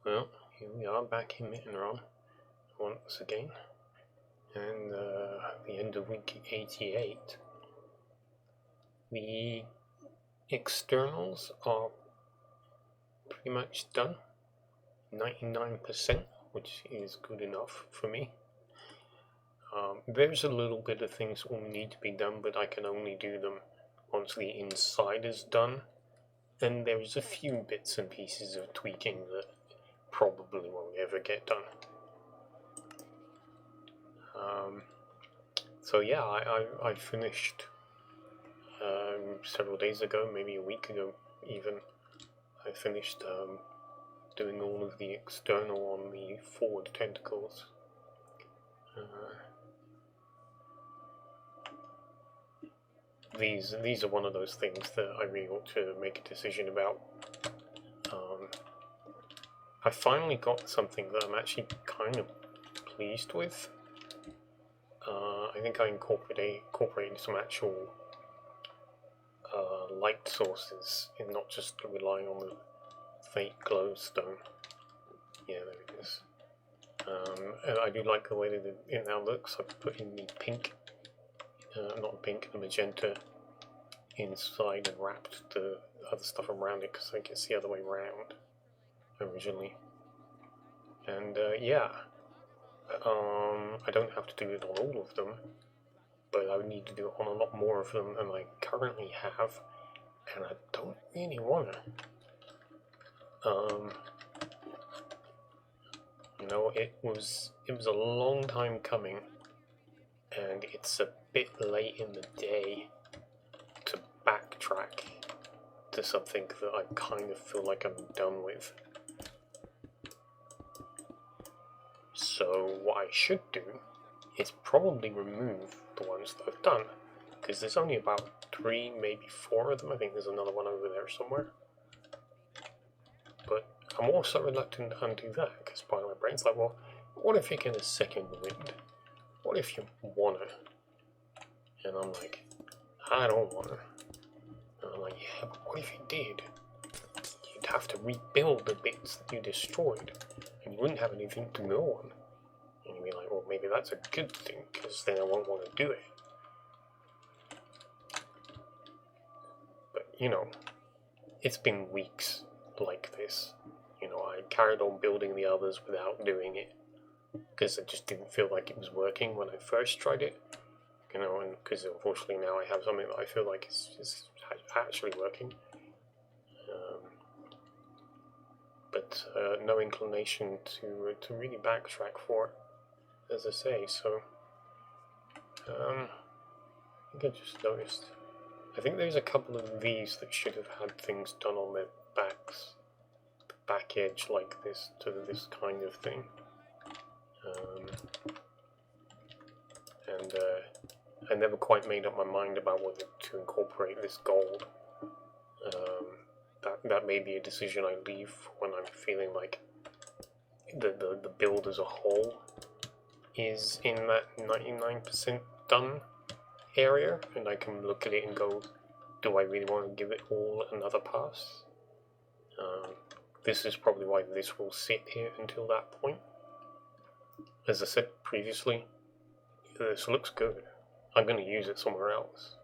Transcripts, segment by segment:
Well, here we are back in Mittenrahm once again, and the end of week 88. The externals are pretty much done, 99%, which is good enough for me. There's a little bit of things that will need to be done, but I can only do them once the inside is done. And there's a few bits and pieces of tweaking that probably won't ever get done. So yeah, I finished several days ago, maybe a week ago even. I finished doing all of the external on the forward tentacles. These are one of those things that I really ought to make a decision about. I finally got something that I'm actually kind of pleased with. I think I incorporated some actual light sources and not just relying on the fake glowstone. Yeah, there it is. And I do like the way that it now looks. I've put in the pink, not pink, the magenta inside and wrapped the other stuff around it because I think it's the other way around originally. And yeah, I don't have to do it on all of them, but I would need to do it on a lot more of them than I currently have, and I don't really want to. You know, it was a long time coming, and it's a bit late in the day to backtrack to something that I kind of feel like I'm done with. So what I should do is probably remove the ones that I've done, because there's only about 3, maybe 4 of them. I think there's another one over there somewhere. But I'm also reluctant to undo that, because part of my brain's like, well, what if you get a second wind? What if you wanna? And I'm like, I don't wanna. And I'm like, yeah, but what if you did? You'd have to rebuild the bits that you destroyed, and you wouldn't have anything to go on. And you'd be like, well, maybe that's a good thing, because then I won't want to do it. But, you know, it's been weeks like this. You know, I carried on building the others without doing it, because I just didn't feel like it was working when I first tried it. You know, and because unfortunately now I have something that I feel like is actually working. But no inclination to really backtrack for it, as I say. So I think I just noticed. I think there's a couple of these that should have had things done on their backs, the back edge like this to this kind of thing. And I never quite made up my mind about whether to incorporate this gold. That may be a decision I leave when I'm feeling like the build as a whole is in that 99% done area, and I can look at it and go, do I really want to give it all another pass? This is probably why this will sit here until that point. As I said previously, this looks good. I'm going to use it somewhere else.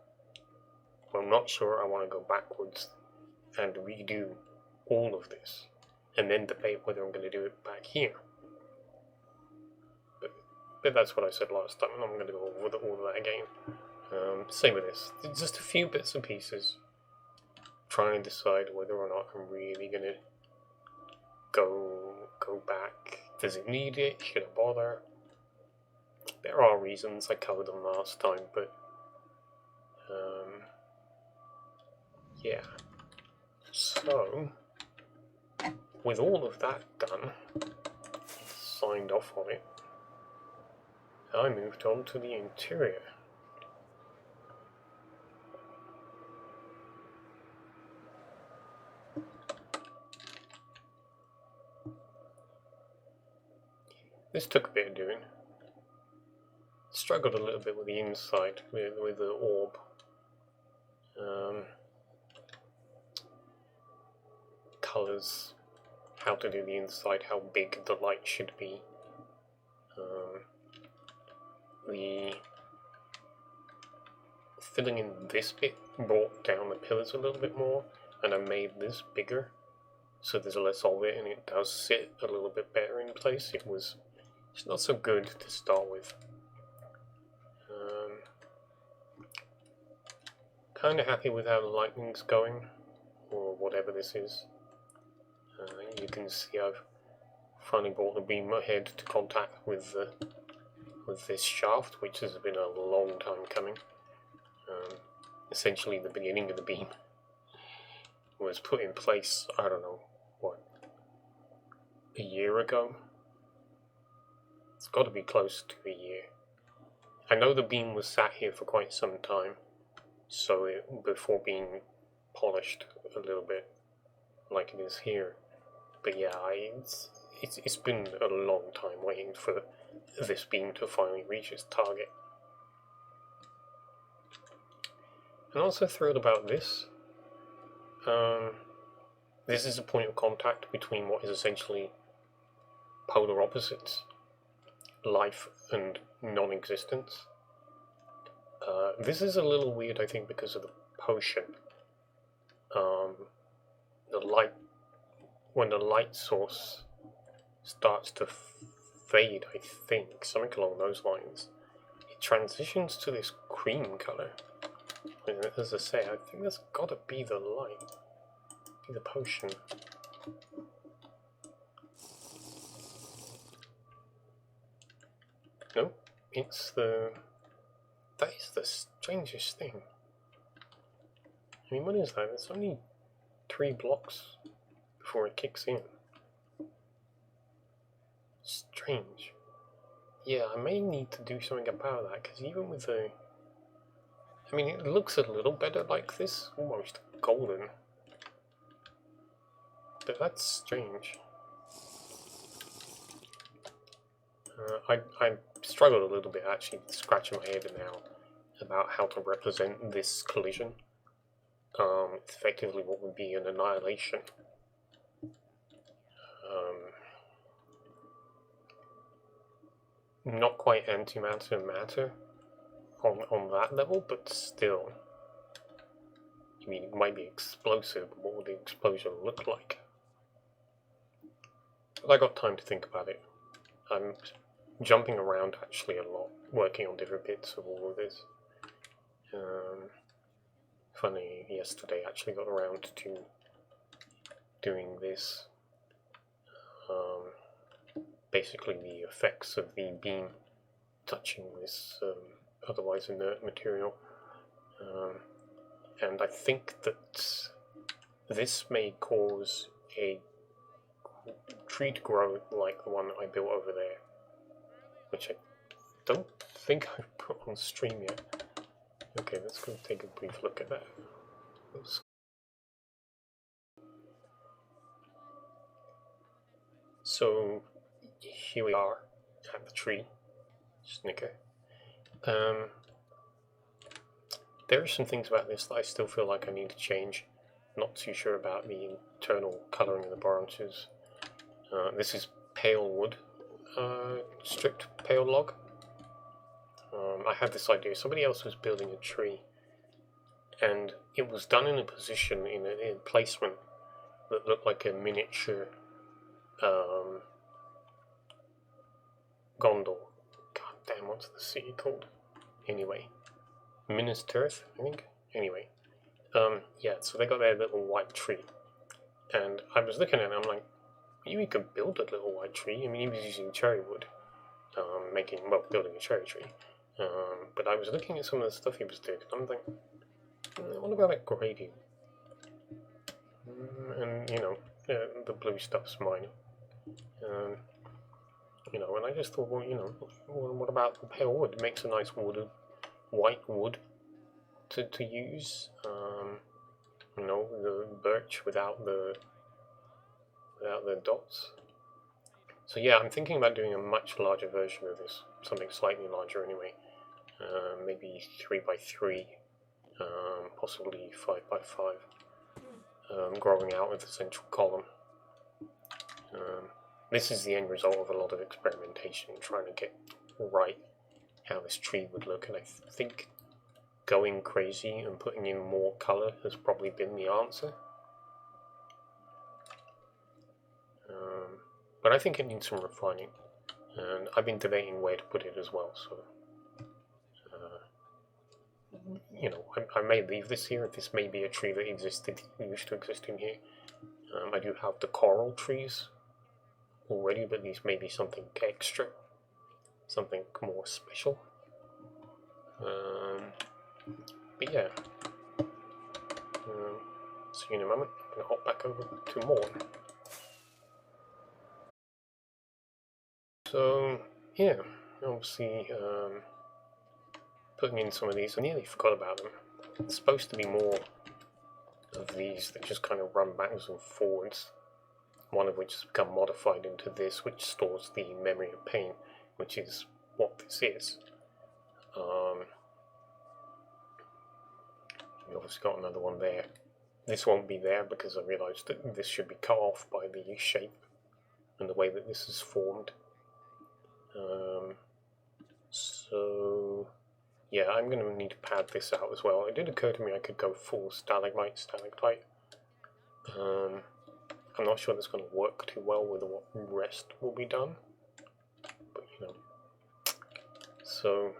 I'm not sure I want to go backwards and redo all of this, and then debate whether I'm going to do it back here. But that's what I said last time, and I'm going to go over all of that again. Same with this. Just a few bits and pieces. Trying to decide whether or not I'm really going to go back. Does it need it? Should I bother? There are reasons. I covered them last time, but yeah. So, with all of that done, signed off on it, I moved on to the interior. This took a bit of doing. Struggled a little bit with the inside, with the orb. Colours how to do the inside, how big the light should be. The filling in this bit brought down the pillars a little bit more, and I made this bigger, so there's less of it, and it does sit a little bit better in place. It's not so good to start with. Kind of happy with how the lightning's going, or whatever this is. You can see I've finally brought the beam ahead to contact with this shaft, which has been a long time coming. Essentially, the beginning of the beam was put in place, I don't know, what, a year ago? It's got to be close to a year. I know the beam was sat here for quite some time, so before being polished a little bit, like it is here. But yeah, it's been a long time waiting for this beam to finally reach its target. I'm also thrilled about this. This is a point of contact between what is essentially polar opposites, life and non-existence. This is a little weird, I think, because of the potion. The light, when the light source starts to fade, I think, something along those lines, it transitions to this cream color. And as I say, I think that's got to be the light, be the potion. No, it's the... That is the strangest thing. I mean, what is that? It's only 3 blocks before it kicks in. Strange. Yeah, I may need to do something about that, because even with the... I mean, it looks a little better like this, almost golden. But that's strange. I struggled a little bit, actually, scratching my head now about how to represent this collision. It's effectively what would be an annihilation. Not quite antimatter matter on that level, but still. I mean, it might be explosive, but what would the explosion look like? But I got time to think about it. I'm jumping around actually a lot, working on different bits of all of this. Funny, yesterday I actually got around to doing this. Basically the effects of the beam touching this otherwise inert material. And I think that this may cause a tree to grow like the one I built over there, which I don't think I've put on stream yet. Okay, let's go take a brief look at that. Oops. So here we are at the tree. Snicker. There are some things about this that I still feel like I need to change. Not too sure about the internal colouring of the branches. This is pale wood, stripped pale log. I had this idea. Somebody else was building a tree, and it was done in a position, in a placement that looked like a miniature gondol. God damn, what's the city called? Anyway, Minas Tirith, I think. Anyway, yeah. So they got their little white tree, and I was looking at it. I'm like, you could build a little white tree. I mean, he was using cherry wood, building a cherry tree. But I was looking at some of the stuff he was doing, and I'm thinking, what about that gradient? And, you know, the blue stuff's mine. You know, and I just thought, well, you know, what about the pale wood? It makes a nice white wood to use. You know, the birch without the dots. So yeah, I'm thinking about doing a much larger version of this, something slightly larger anyway. Maybe 3x3, possibly 5x5, growing out of the central column. This is the end result of a lot of experimentation, trying to get right how this tree would look, and I think going crazy and putting in more colour has probably been the answer. But I think it needs some refining, and I've been debating where to put it as well, so you know, I may leave this here. This may be a tree that used to exist in here. I do have the coral trees already, but these may be something extra, something more special. But yeah, see you in a moment. I'm going to hop back over to Mawn. So yeah, obviously putting in some of these, I nearly forgot about them. It's supposed to be more of these that just kind of run backwards and forwards, one of which has become modified into this, which stores the memory of pain, which is what this is. We obviously got another one there. This won't be there because I realised that this should be cut off by the shape and the way that this is formed. So yeah, I'm going to need to pad this out as well. It did occur to me I could go full stalagmite, stalactite. I'm not sure that's going to work too well with what rest will be done, but you know. So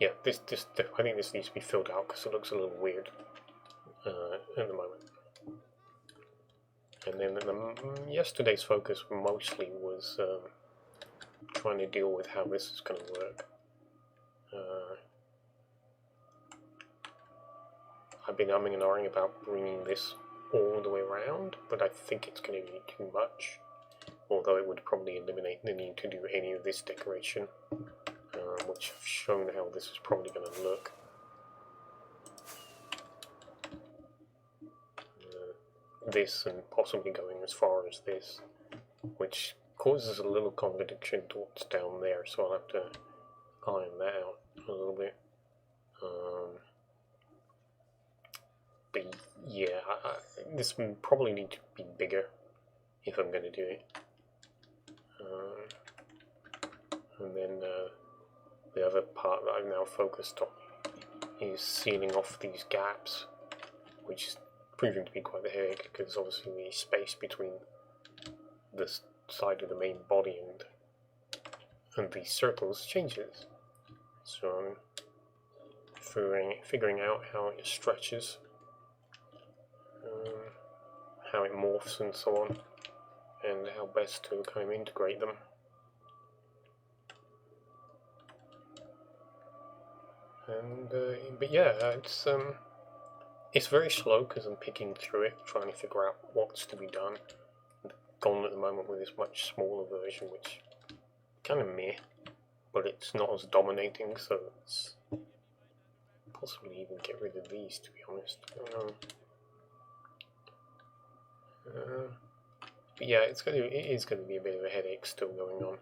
yeah, this I think this needs to be filled out because it looks a little weird at the moment. And then yesterday's focus mostly was trying to deal with how this is going to work. I've been umming and ahhing about bringing this all the way around, but I think it's going to be too much, although it would probably eliminate the need to do any of this decoration, which I've shown how this is probably going to look. This and possibly going as far as this, which causes a little contradiction to what's down there, so I'll have to iron that out a little bit. But yeah, this will probably need to be bigger if I'm going to do it. And then the other part that I've now focused on is sealing off these gaps, which is proving to be quite a headache because obviously the space between this side of the main body and these circles changes. So I'm figuring out how it stretches, how it morphs and so on, and how best to kind of integrate them. And but yeah, it's very slow because I'm picking through it, trying to figure out what's to be done. I've gone at the moment with this much smaller version, which kind of meh, but it's not as dominating, so it's possibly even get rid of these, to be honest. But yeah, it is going to be a bit of a headache still going on.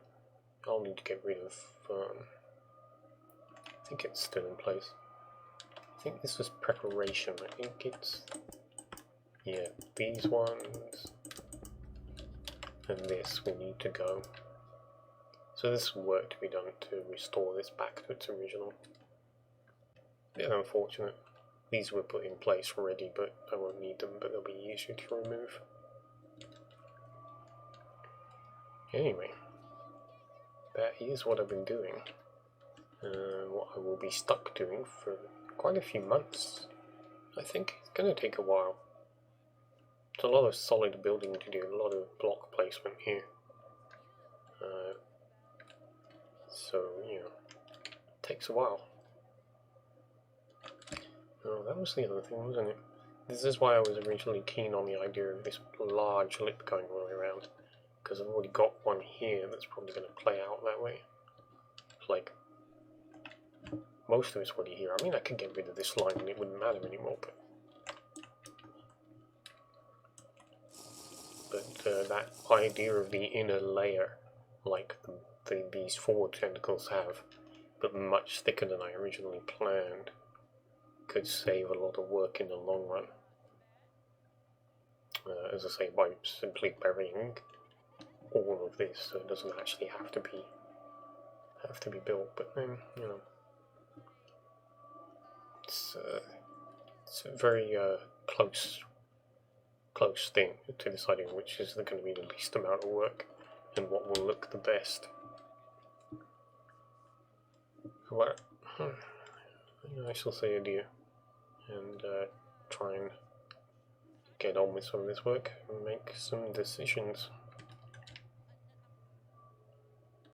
I'll need to get rid of. I think it's still in place. I think this was preparation. I think it's, yeah, these ones and this will need to go. So there's work to be done to restore this back to its original. Bit unfortunate. These were put in place already, but I won't need them, but they'll be easier to remove. Anyway, that is what I've been doing. What I will be stuck doing for quite a few months. I think it's going to take a while. It's a lot of solid building to do, a lot of block placement here. So, you know, it takes a while. Oh, that was the other thing, wasn't it? This is why I was originally keen on the idea of this large lip going all the way around, because I've already got one here that's probably going to play out that way. It's like, most of it's already here. I mean, I could get rid of this line and it wouldn't matter anymore, but that idea of the inner layer, like these forward tentacles have, but much thicker than I originally planned, could save a lot of work in the long run. As I say, by simply burying all of this, so it doesn't actually have to be built. But then, you know, it's a very close thing to deciding which is going to be the least amount of work and what will look the best. Well, I shall say adieu and try and get on with some of this work and make some decisions.